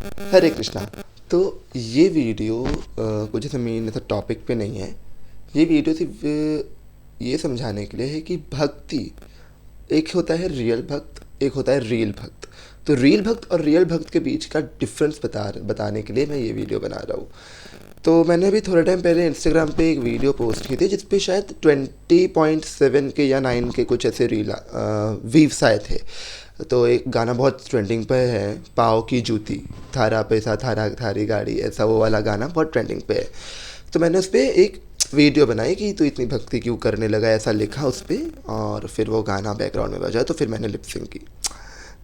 हरे कृष्णा। तो ये वीडियो कुछ ऐसे मेन ऐसा टॉपिक पे नहीं है। ये वीडियो सिर्फ ये समझाने के लिए है कि भक्ति, एक होता है रियल भक्त, एक होता है रील भक्त। तो रील भक्त और रियल भक्त के बीच का डिफरेंस बताने के लिए मैं ये वीडियो बना रहा हूँ। तो मैंने अभी थोड़े टाइम पहले इंस्टाग्राम पे एक वीडियो पोस्ट की थी जिस पे शायद 20.7 के या 9 के कुछ ऐसे रील व्यूव्स आए थे। तो एक गाना बहुत ट्रेंडिंग पे है, पाव की जूती, थारा पैसा थारा थारी गाड़ी, ऐसा वो वाला गाना बहुत ट्रेंडिंग पे है। तो मैंने उस पर एक वीडियो बनाई कि तू इतनी भक्ति क्यों करने लगा, ऐसा लिखा उस पर, और फिर वो गाना बैकग्राउंड में बजा, तो फिर मैंने लिपसिंग की।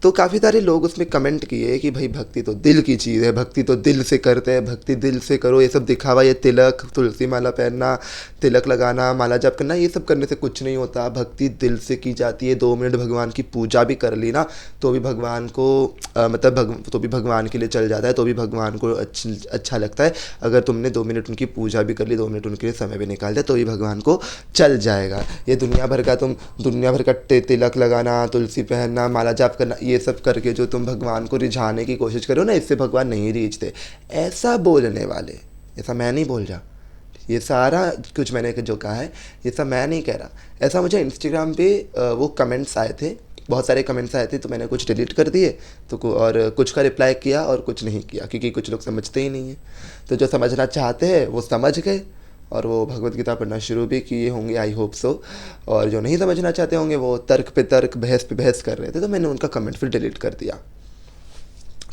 तो काफ़ी सारे लोग उसमें कमेंट किए कि भाई भक्ति तो दिल की चीज़ है, भक्ति तो दिल से करते हैं, भक्ति दिल से करो, ये सब दिखावा, ये तिलक, तुलसी माला पहनना, तिलक लगाना, माला जाप करना, ये सब करने से कुछ नहीं होता। भक्ति दिल से की जाती है। 2 मिनट भगवान की पूजा भी कर ली ना तो भी भगवान को तो भी भगवान के लिए चल जाता है, तो भी भगवान को अच्छा लगता है। अगर तुमने 2 मिनट उनकी पूजा भी कर ली, 2 मिनट उनके लिए समय भी निकाल दिया, तो भी भगवान को चल जाएगा। ये दुनिया भर का तिलक लगाना, तुलसी पहनना, माला जाप करना, ये सब करके जो तुम भगवान को रिझाने की कोशिश करो ना, इससे भगवान नहीं रीझते। ऐसा बोलने वाले, ऐसा मैं नहीं बोल रहा, ये सारा कुछ मैंने जो कहा है ये सब मैं नहीं कह रहा। ऐसा मुझे इंस्टाग्राम पे वो कमेंट्स आए थे, बहुत सारे कमेंट्स आए थे, तो मैंने कुछ डिलीट कर दिए, और कुछ का रिप्लाई किया और कुछ नहीं किया, क्योंकि कुछ लोग समझते ही नहीं हैं। तो जो समझना चाहते हैं वो समझ गए और वो भगवत गीता पढ़ना शुरू भी किए होंगे, आई होप सो। और जो नहीं समझना चाहते होंगे वो तर्क पे तर्क, बहस पे बहस कर रहे थे, तो मैंने उनका कमेंट फिर डिलीट कर दिया।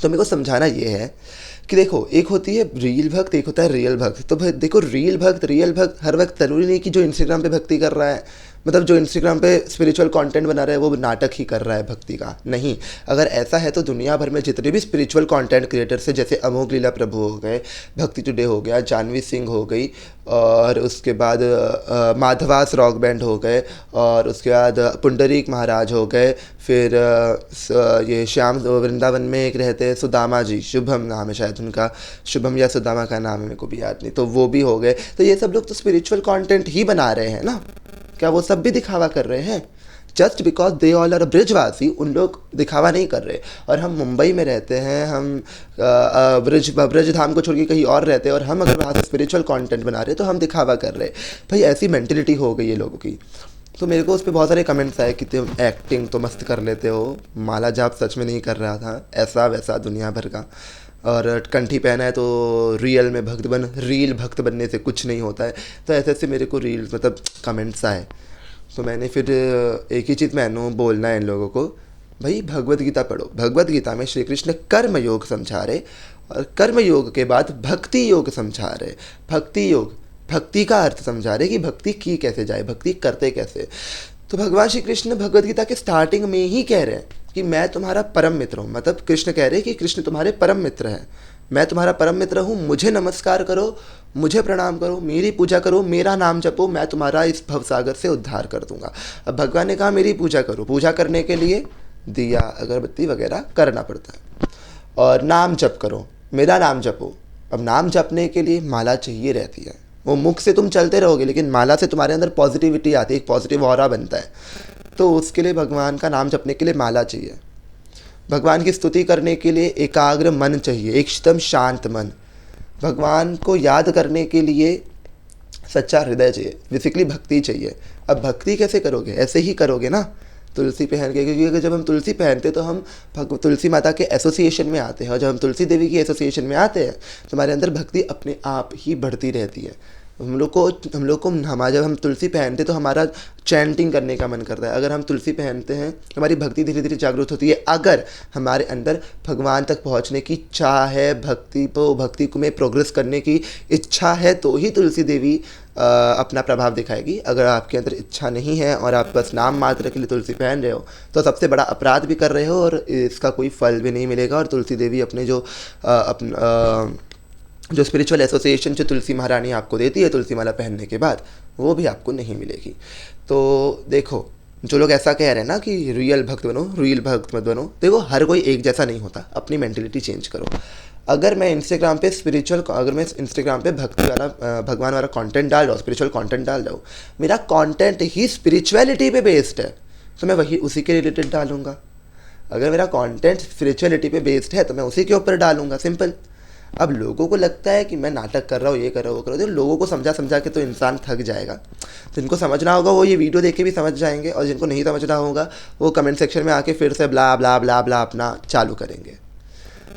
तो मेरे को समझाना ये है कि देखो, एक होती है रील भक्त, एक होता है रियल भक्त। तो भाई देखो, रील भक्त रियल भक्त हर वक्त ज़रूरी नहीं कि जो इंस्टाग्राम पे भक्ति कर रहा है, मतलब जो इंस्टाग्राम पे स्पिरिचुअल कंटेंट बना रहा है वो नाटक ही कर रहा है भक्ति का। नहीं, अगर ऐसा है तो दुनिया भर में जितने भी स्पिरिचुअल कंटेंट क्रिएटर्स हैं, जैसे अमोघ लीला प्रभु हो गए, भक्ति टुडे हो गया, जानवी सिंह हो गई, और उसके बाद माधवास रॉक बैंड हो गए, और उसके बाद पुंडरीक महाराज हो गए, फिर ये श्याम वृंदावन में एक रहते हैं सुदामा जी, शुभम नाम है शायद उनका, शुभम या सुदामा का नाम है, मेरे को भी याद नहीं, तो वो भी हो गए। तो ये सब लोग तो स्पिरिचुअल कंटेंट ही बना रहे हैं ना, क्या वो सब भी दिखावा कर रहे हैं? Just because they all are Brijwasi, उन लोग दिखावा नहीं कर रहे। और हम मुंबई में रहते हैं, हम ब्रज धाम को छोड़ के कहीं और रहते हैं, और हम अगर वहाँ से स्पिरिचुअल कंटेंट बना रहे हैं तो हम दिखावा कर रहे हैं। भाई ऐसी मेंटेलिटी हो गई है लोगों की। तो मेरे को उस पर बहुत सारे कमेंट्स आए कि तुम एक्टिंग तो मस्त कर लेते हो, माला जाप सच में नहीं कर रहा था, ऐसा वैसा दुनिया भर का, और कंठी पहना है तो रियल में भक्त बन, रील भक्त बनने से कुछ नहीं होता है। तो ऐसे ऐसे मेरे को रील मतलब कमेंट्स आए। तो मैंने फिर एक ही चीज़ मैंने बोलना है इन लोगों को, भाई भगवत गीता पढ़ो। भगवत गीता में श्री कृष्ण कर्म योग समझा रहे, और कर्म योग के बाद भक्ति योग समझा रहे। भक्ति योग, भक्ति का अर्थ समझा रहे कि भक्ति की कैसे जाए, भक्ति करते कैसे। तो भगवान श्री कृष्ण भगवत गीता के स्टार्टिंग में ही कह रहे हैं कि मैं तुम्हारा परम मित्र हूँ। मतलब कृष्ण कह रहे हैं कि कृष्ण तुम्हारे परम मित्र हैं, मैं तुम्हारा परम मित्र हूँ, मुझे नमस्कार करो, मुझे प्रणाम करो, मेरी पूजा करो, मेरा नाम जपो, मैं तुम्हारा इस भवसागर से उद्धार कर दूंगा। अब भगवान ने कहा मेरी पूजा करो, पूजा करने के लिए दिया अगरबत्ती वगैरह करना पड़ता है, और नाम जप करो, मेरा नाम जपो। अब नाम जपने के लिए माला चाहिए रहती है, वो मुख से तुम चलते रहोगे लेकिन माला से तुम्हारे अंदर पॉजिटिविटी आती है, एक पॉजिटिव ऑरा बनता है। तो उसके लिए भगवान का नाम जपने के लिए माला चाहिए। भगवान की स्तुति करने के लिए एकाग्र मन चाहिए, एकदम शांत मन। भगवान को याद करने के लिए सच्चा हृदय चाहिए, बेसिकली भक्ति चाहिए। अब भक्ति कैसे करोगे? ऐसे ही करोगे ना, तुलसी पहन के, क्योंकि जब हम तुलसी पहनते तो हम तुलसी माता के एसोसिएशन में आते हैं, और जब हम तुलसी देवी की एसोसिएशन में आते हैं तो हमारे अंदर भक्ति अपने आप ही बढ़ती रहती है। जब हम तुलसी पहनते तो हमारा चैंटिंग करने का मन करता है। अगर हम तुलसी पहनते हैं तो हमारी भक्ति धीरे धीरे जागृत होती है। अगर हमारे अंदर भगवान तक पहुंचने की चाह है, भक्ति को में प्रोग्रेस करने की इच्छा है, तो ही तुलसी देवी अपना प्रभाव दिखाएगी। अगर आपके अंदर इच्छा नहीं है और आप बस नाम मात्र के लिए तुलसी पहन रहे हो तो सबसे बड़ा अपराध भी कर रहे हो, और इसका कोई फल भी नहीं मिलेगा। और तुलसी देवी अपने जो स्पिरिचुअल एसोसिएशन जो तुलसी महारानी आपको देती है तुलसी माला पहनने के बाद, वो भी आपको नहीं मिलेगी। तो देखो, जो लोग ऐसा कह रहे हैं ना कि रियल भक्त बनो, रियल भक्त मत बनो, देखो हर कोई एक जैसा नहीं होता, अपनी मेंटेलिटी चेंज करो। अगर मैं इंस्टाग्राम पे भक्ति वाला भगवान वाला कंटेंट डाल रहा हूँ, स्पिरिचुअल कंटेंट डाल रहा हूँ, मेरा कंटेंट ही स्पिरिचुअलिटी पे बेस्ड है, तो मैं वही उसी के रिलेटेड डालूंगा। अगर मेरा कंटेंट स्पिरिचुअलिटी पे बेस्ड है तो मैं उसी के ऊपर डालूंगा, सिंपल। अब लोगों को लगता है कि मैं नाटक कर रहा हूँ, ये कर रहा हूँ, वो कर रहा हूँ, तो लोगों को समझा समझा के तो इंसान थक जाएगा। जिनको समझना होगा वो ये वीडियो देख के भी समझ जाएंगे, और जिनको नहीं समझना होगा वो कमेंट सेक्शन में आके फिर से ब्ला ब्ला ब्ला ब्ला अपना चालू करेंगे।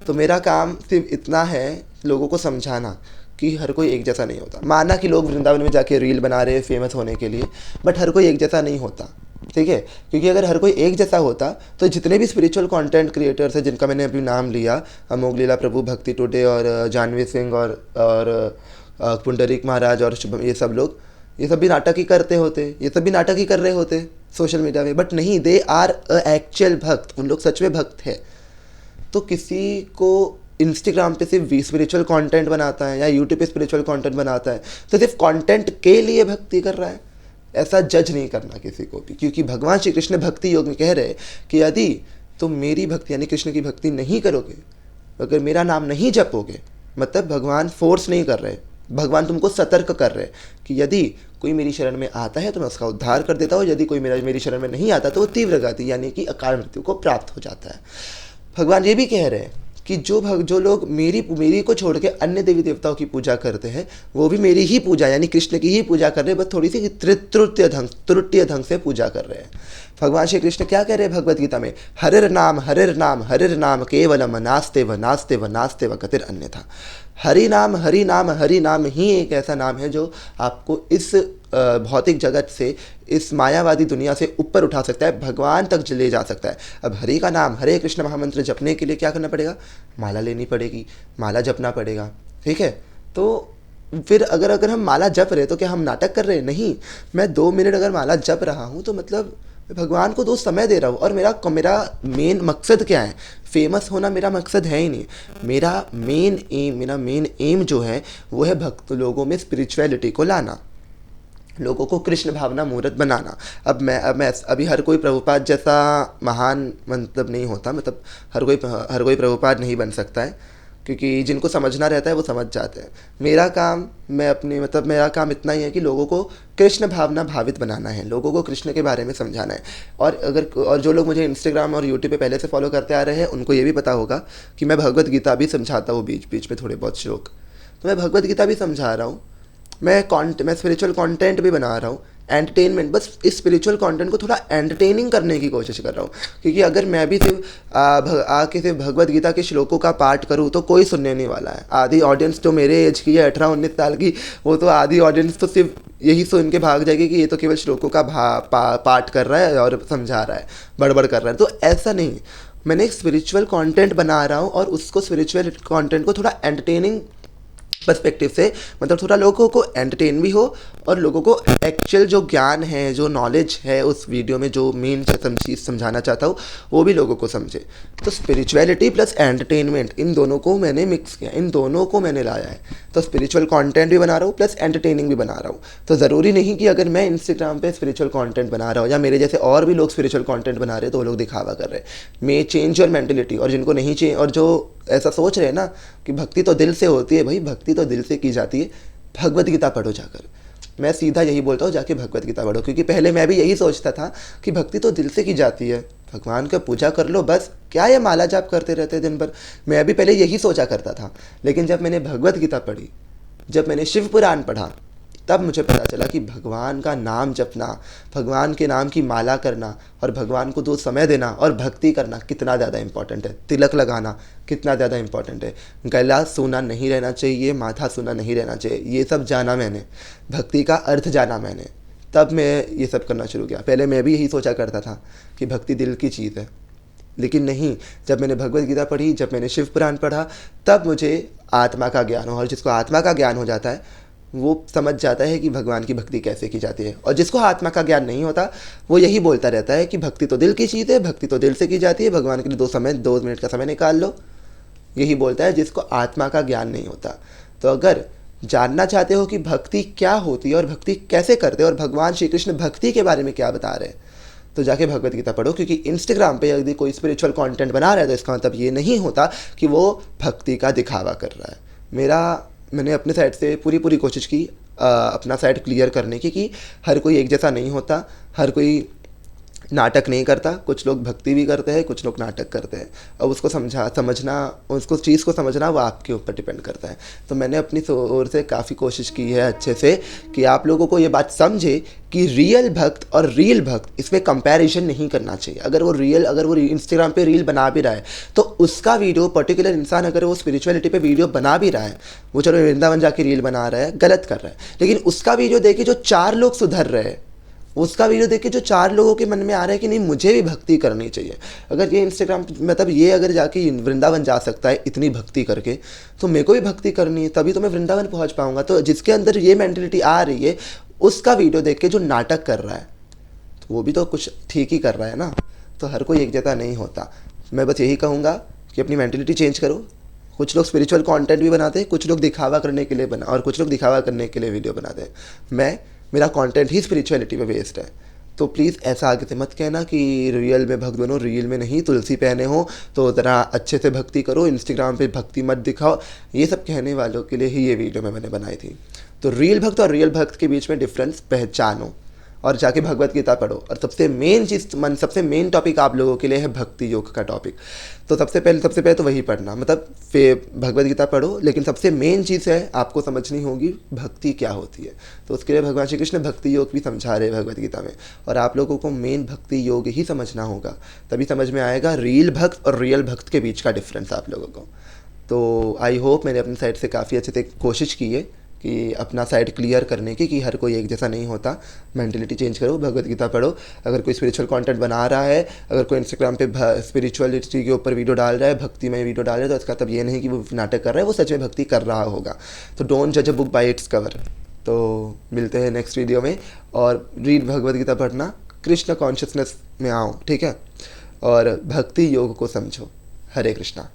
तो मेरा काम सिर्फ इतना है लोगों को समझाना कि हर कोई एक जैसा नहीं होता। माना कि लोग वृंदावन में जाके रील बना रहे हैं फेमस होने के लिए, बट हर कोई एक जैसा नहीं होता, ठीक है। क्योंकि अगर हर कोई एक जैसा होता तो जितने भी स्पिरिचुअल कंटेंट क्रिएटर्स हैं जिनका मैंने अभी नाम लिया, अमोघ लीला प्रभु, भक्ति टुडे और जानवी सिंह और पुंडरीक महाराज और शुभम, ये सब लोग, ये सब भी नाटक ही करते होते, ये सब भी नाटक ही कर रहे होते सोशल मीडिया पे। बट नहीं, दे आर अ एक्चुअल भक्त, उन लोग सच में भक्त है। तो किसी को इंस्टाग्राम पे सिर्फ स्पिरिचुअल कंटेंट बनाता है या यूट्यूब पे स्पिरिचुअल कंटेंट बनाता है तो सिर्फ कंटेंट के लिए भक्ति कर रहा है, ऐसा जज नहीं करना किसी को भी। क्योंकि भगवान श्री कृष्ण भक्ति योग में कह रहे हैं कि यदि तुम मेरी भक्ति यानी कृष्ण की भक्ति नहीं करोगे, अगर मेरा नाम नहीं जपोगे, मतलब भगवान फोर्स नहीं कर रहे, भगवान तुमको सतर्क कर रहे कि यदि कोई मेरी शरण में आता है तो मैं उसका उद्धार कर देता हूँ, यदि कोई मेरी शरण में नहीं आता तो वो तीव्र गति यानी कि अकाल मृत्यु को प्राप्त हो जाता है। भगवान ये भी कह रहे हैं कि जो लोग मेरी को छोड़ के अन्य देवी देवताओं की पूजा करते हैं वो भी मेरी ही पूजा यानी कृष्ण की ही पूजा कर रहे हैं, बस थोड़ी सी त्रुट्य ढंग से पूजा कर रहे हैं। भगवान श्री कृष्ण क्या कह रहे हैं भगवद गीता में? हरिर नाम केवलम नास्ते व नास्ते व नास्ते व गतिर अन्यथा। हरि नाम ही एक ऐसा नाम है जो आपको इस भौतिक जगत से, इस मायावादी दुनिया से ऊपर उठा सकता है, भगवान तक ले जा सकता है। अब हरि का नाम, हरे कृष्ण महामंत्र जपने के लिए क्या करना पड़ेगा? माला लेनी पड़ेगी, माला जपना पड़ेगा, ठीक है। तो फिर अगर हम माला जप रहे तो क्या हम नाटक कर रहे हैं? नहीं। मैं 2 मिनट अगर माला जप रहा हूँ तो मतलब भगवान को 2 समय दे रहा हूँ। और मेरा मेन मकसद क्या है? फेमस होना मेरा मकसद है ही नहीं। मेरा मेन एम जो है वो है भक्त लोगों में स्पिरिचुअलिटी को लाना, लोगों को कृष्ण भावना मूर्त बनाना। अब मैं अभी हर कोई प्रभुपाद जैसा महान मतलब नहीं होता, मतलब हर कोई प्रभुपाद नहीं बन सकता है, क्योंकि जिनको समझना रहता है वो समझ जाते हैं। मेरा काम इतना ही है कि लोगों को कृष्ण भावना भावित बनाना है, लोगों को कृष्ण के बारे में समझाना है। और जो लोग मुझे इंस्टाग्राम और यूट्यूब पे पहले से फॉलो करते आ रहे हैं उनको ये भी पता होगा कि मैं भगवद गीता भी समझाता हूँ बीच बीच में थोड़े बहुत श्लोक, तो मैं भगवद गीता भी समझा रहा हूँ। मैं स्पिरिचुअल कंटेंट भी बना रहा हूँ, एंटरटेनमेंट, बस इस स्पिरिचुअल कंटेंट को थोड़ा एंटरटेनिंग करने की कोशिश कर रहा हूँ। क्योंकि अगर मैं भी सिर्फ आके सिर्फ भगवद गीता के श्लोकों का पाठ करूँ तो कोई सुनने नहीं वाला है। आधी ऑडियंस जो मेरे एज की है 18-19 साल की, वो तो आधी ऑडियंस तो सिर्फ यही सुन के भाग जाएगी कि ये तो केवल श्लोकों का पाठ कर रहा है और समझा रहा है, बड़बड़ कर रहा है। तो ऐसा नहीं, मैंने एक स्पिरिचुअल कंटेंट बना रहा हूँ और उसको स्पिरिचुअल कंटेंट को थोड़ा एंटरटेनिंग पर्सपेक्टिव से, मतलब थोड़ा लोगों को एंटरटेन भी हो और लोगों को एक्चुअल जो ज्ञान है, जो नॉलेज है उस वीडियो में, जो मेन चीज़ समझाना चाहता हूँ वो भी लोगों को समझे। तो स्पिरिचुअलिटी प्लस एंटरटेनमेंट, इन दोनों को मैंने मिक्स किया, इन दोनों को मैंने लाया है। तो स्पिरिचुअल कंटेंट भी बना रहा हूँ प्लस एंटरटेनिंग भी बना रहा हूँ। तो ज़रूरी नहीं कि अगर मैं इंस्टाग्राम पे स्पिरिचुअल कंटेंट बना रहा हूँ या मेरे जैसे और भी लोग स्पिरिचुअल कंटेंट बना रहे हैं तो वो लोग दिखावा कर रहे हैं। मे चेंज योर मेंटलिटी। और जिनको नहीं चेंज, और जो ऐसा सोच रहे हैं ना कि भक्ति तो दिल से होती है, भाई भक्ति तो दिल से की जाती है। भगवद गीता पढ़ो जाकर, मैं सीधा यही बोलता हूँ, जाके भगवद गीता पढ़ो। क्योंकि पहले मैं भी यही सोचता था कि भक्ति तो दिल से की जाती है, भगवान का पूजा कर लो बस, क्या ये माला जाप करते रहते दिन भर। मैं भी पहले यही सोचा करता था। लेकिन जब मैंने भगवद गीता पढ़ी, जब मैंने शिव पुराण पढ़ा, तब मुझे पता चला कि भगवान का नाम जपना, भगवान के नाम की माला करना और भगवान को 2 समय देना और भक्ति करना कितना ज़्यादा इंपॉर्टेंट है। तिलक लगाना कितना ज़्यादा इंपॉर्टेंट है। गला सूना नहीं रहना चाहिए, माथा सूना नहीं रहना चाहिए। ये सब जाना मैंने, भक्ति का अर्थ जाना मैंने, तब मैं ये सब करना शुरू किया। पहले मैं भी यही सोचा करता था कि भक्ति दिल की चीज़ है, लेकिन नहीं, जब मैंने भगवद गीता पढ़ी, जब मैंने शिव पुराण पढ़ा, तब मुझे आत्मा का ज्ञान हो। और जिसको आत्मा का ज्ञान हो जाता है वो समझ जाता है कि भगवान की भक्ति कैसे की जाती है। और जिसको आत्मा का ज्ञान नहीं होता वो यही बोलता रहता है कि भक्ति तो दिल की चीज़ है, भक्ति तो दिल से की जाती है, भगवान के लिए 2 मिनट का समय निकाल लो, यही बोलता है जिसको आत्मा का ज्ञान नहीं होता। तो अगर जानना चाहते हो कि भक्ति क्या होती है और भक्ति कैसे करते हैं और भगवान श्री कृष्ण भक्ति के बारे में क्या बता रहे हैं, तो जाके भगवद गीता पढ़ो। क्योंकि इंस्टाग्राम पे यदि कोई स्पिरिचुअल कंटेंट बना रहा है तो इसका मतलब ये नहीं होता कि वो भक्ति का दिखावा कर रहा है। मैंने अपने साइड से पूरी कोशिश की अपना साइड क्लियर करने की कि हर कोई एक जैसा नहीं होता, हर कोई नाटक नहीं करता, कुछ लोग भक्ति भी करते हैं, कुछ लोग नाटक करते हैं। अब उसको समझना, उसको चीज़ को समझना वो आपके ऊपर डिपेंड करता है। तो मैंने अपनी ओर से काफ़ी कोशिश की है अच्छे से कि आप लोगों को ये बात समझे कि रियल भक्त और रील भक्त, इसमें कंपैरिजन नहीं करना चाहिए। अगर वो इंस्टाग्राम पे रील बना भी रहा है तो उसका वीडियो, पर्टिकुलर इंसान अगर वो स्पिरिचुअलिटी पे वीडियो बना भी रहा है, वो चलो वृंदावन जाके रील बना रहा है, गलत कर रहा है, लेकिन उसका वीडियो देखे जो 4 लोग सुधर रहे हैं, उसका वीडियो देख के जो 4 लोगों के मन में आ रहा है कि नहीं मुझे भी भक्ति करनी चाहिए। अगर ये इंस्टाग्राम, मतलब ये अगर जाके वृंदावन जा सकता है इतनी भक्ति करके, तो मेरे को भी भक्ति करनी है, तभी तो मैं वृंदावन पहुंच पाऊंगा। तो जिसके अंदर ये मेंटेलिटी आ रही है, उसका वीडियो देख के जो नाटक कर रहा है, तो वो भी तो कुछ ठीक ही कर रहा है ना। तो हर कोई एक जैसा नहीं होता। मैं बस यही कहूँगा कि अपनी मेंटेलिटी चेंज करो। कुछ लोग स्पिरिचुअल कंटेंट भी बनाते हैं, कुछ लोग दिखावा करने के लिए और कुछ लोग दिखावा करने के लिए वीडियो बनाते हैं। मेरा कंटेंट ही स्पिरिचुअलिटी पे बेस्ड है। तो प्लीज़ ऐसा आगे से मत कहना कि रियल में भक्त बनो, रियल में नहीं। तुलसी पहने हो तो ज़रा अच्छे से भक्ति करो, इंस्टाग्राम पे भक्ति मत दिखाओ। ये सब कहने वालों के लिए ही ये वीडियो मैंने बनाई थी। तो रियल भक्त और रियल भक्त के बीच में डिफरेंस पहचानो और जाके भगवत गीता पढ़ो। और सबसे मेन टॉपिक आप लोगों के लिए है भक्ति योग का टॉपिक। तो सबसे पहले तो वही पढ़ना, मतलब भगवत गीता पढ़ो। लेकिन सबसे मेन चीज़ है आपको समझनी होगी भक्ति क्या होती है। तो उसके लिए भगवान श्री कृष्ण भक्ति योग भी समझा रहे हैं भगवत गीता में, और आप लोगों को मेन भक्ति योग ही समझना होगा, तभी समझ में आएगा रील भक्त और रियल भक्त के बीच का डिफरेंस आप लोगों को। तो आई होप मैंने अपनी साइड से काफ़ी अच्छे से कोशिश की है कि अपना साइड क्लियर करने की, कि हर कोई एक जैसा नहीं होता। मेंटलिटी चेंज करो, भगवत गीता पढ़ो। अगर कोई स्पिरिचुअल कंटेंट बना रहा है, अगर कोई इंस्टाग्राम पे स्पिरिचुअलिटी के ऊपर वीडियो डाल रहा है, भक्ति में वीडियो डाल रहा है, तो इसका मतलब ये नहीं कि वो नाटक कर रहा है, वो सच में भक्ति कर रहा होगा। तो डोंट जज a book by its cover. तो मिलते हैं नेक्स्ट वीडियो में। और रीड भगवत गीता पढ़ना, कृष्ण कॉन्शियसनेस में आओ, ठीक है, और भक्ति योग को समझो। हरे कृष्णा।